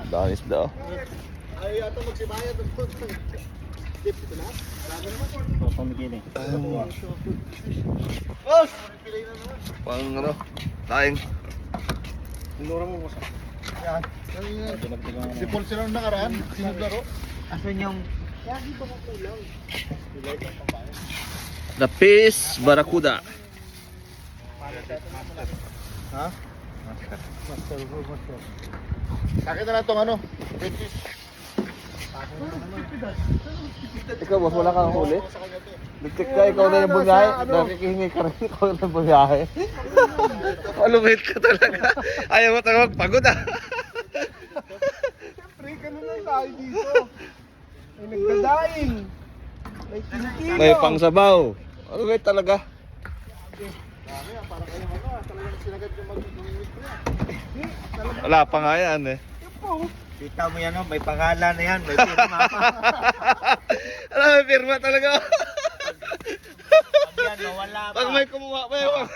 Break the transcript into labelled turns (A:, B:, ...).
A: Dahil isda.
B: Ay, ato magsibayad. Dip, ito lahat.
C: Pamigili.
B: Boss! Pilay na naman.
A: Pang ano, daing.
B: Tinura mo, boss. Yan. Si Paul sila nung nakaraan. Sinuglaro.
C: Asan yung...
A: The Peace Barracuda.
B: Ha? Master. Sakit na lang itong ano. British.
A: Ikaw boss, wala kang huli? Nagtik ka, ikaw na yung bunyahe. Nakikihingi ka rin, ikaw na yung bunyahe. Malumit ka talaga. Ayaw mo talaga magpagod ah.
B: Siyempre, ganun lang tayo dito. May nagdadaing. May kinikilo.
A: May pangsabaw. Malumit talaga.
B: Dami ah, para kayo ano ah. Talagang sinagad yung mag-ministry ah.
A: Wala pa nga yan eh.
C: Kita mo yan, oh, may pangalan na yan, may pirma pa.
A: Alam, may pirma talaga.
C: Pag yan, nawala pa.
A: Pag may kumuha pa yun.